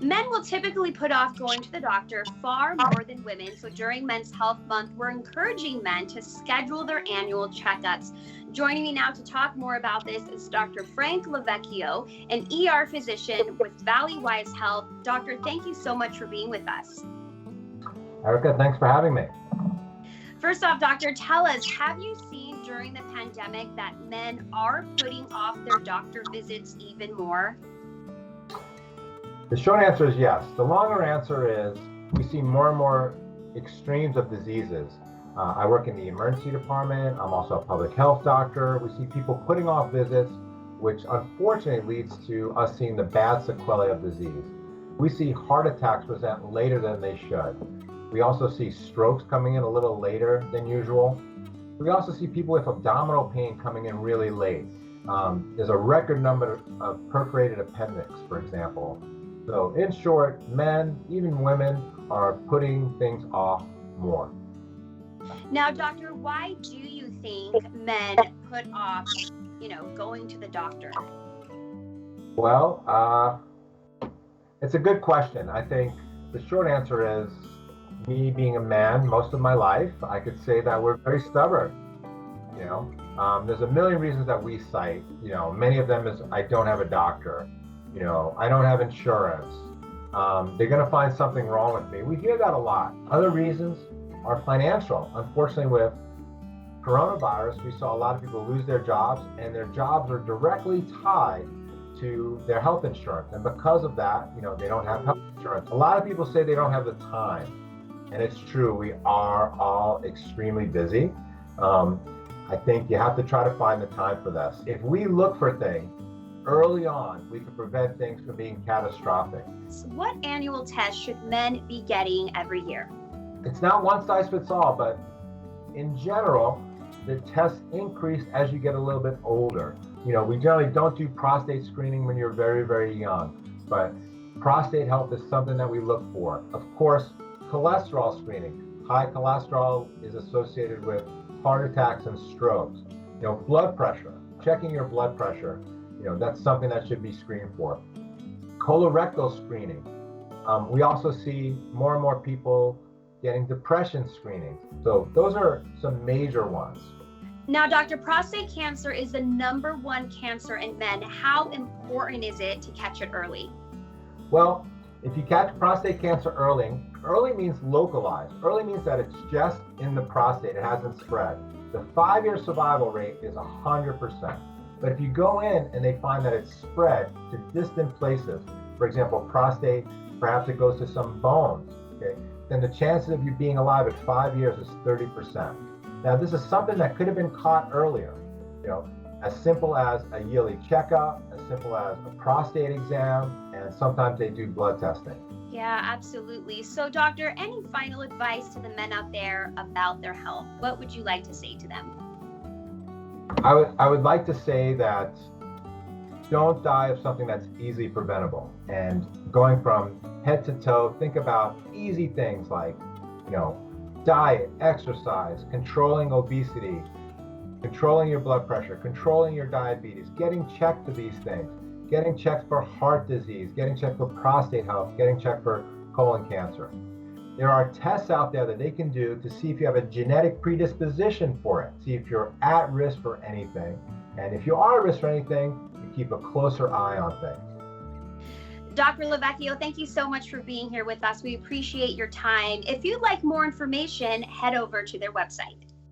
Men will typically put off going to the doctor far more than women. So during Men's Health Month, we're encouraging men to schedule their annual checkups. Joining me now to talk more about this is Dr. Frank LoVecchio, an ER physician with Valleywise Health. Doctor, thank you so much for being with us. Erica, thanks for having me. First off, doctor, tell us, have you seen during the pandemic that men are putting off their doctor visits even more? The short answer is yes. The longer answer is we see more and more extremes of diseases. I work in the emergency department. I'm also a public health doctor. We see people putting off visits, which unfortunately leads to us seeing the bad sequelae of disease. We see heart attacks present later than they should. We also see strokes coming in a little later than usual. We also see people with abdominal pain coming in really late. There's a record number of perforated appendix, for example. So in short, men, even women, are putting things off more. Now, doctor, why do you think men put off, going to the doctor? Well, it's a good question. I think the short answer is, me being a man most of my life, I could say that we're very stubborn. There's a million reasons that we cite. Many of them is I don't have a doctor. I don't have insurance. They're going to find something wrong with me. We hear that a lot. Other reasons are financial. Unfortunately, with coronavirus, we saw a lot of people lose their jobs, and their jobs are directly tied to their health insurance. And because of that, they don't have health insurance. A lot of people say they don't have the time. And it's true, we are all extremely busy. I think you have to try to find the time for this. If we look for things early on, we can prevent things from being catastrophic. So what annual tests should men be getting every year? It's not one size fits all, but in general, the tests increase as you get a little bit older. We generally don't do prostate screening when you're very, very young, but prostate health is something that we look for. Of course, cholesterol screening. High cholesterol is associated with heart attacks and strokes. Blood pressure, checking your blood pressure, that's something that should be screened for. Colorectal screening. We also see more and more people getting depression screening. So those are some major ones. Now, doctor, prostate cancer is the #1 cancer in men. How important is it to catch it early? Well, if you catch prostate cancer early means localized. Early means that it's just in the prostate, it hasn't spread. The 5-year survival rate is 100%. But if you go in and they find that it's spread to distant places, for example, prostate, perhaps it goes to some bones, okay, then the chances of you being alive at 5 years is 30%. Now, this is something that could have been caught earlier, as simple as a yearly checkup, as simple as a prostate exam, and sometimes they do blood testing. Yeah, absolutely. So, doctor, any final advice to the men out there about their health? What would you like to say to them? I would like to say that don't die of something that's easily preventable. And going from head to toe, think about easy things like, diet, exercise, controlling obesity, controlling your blood pressure, controlling your diabetes, getting checked for these things, getting checked for heart disease, getting checked for prostate health, getting checked for colon cancer. There are tests out there that they can do to see if you have a genetic predisposition for it, see if you're at risk for anything. And if you are at risk for anything, you keep a closer eye on things. Dr. LoVecchio, thank you so much for being here with us. We appreciate your time. If you'd like more information, head over to their website.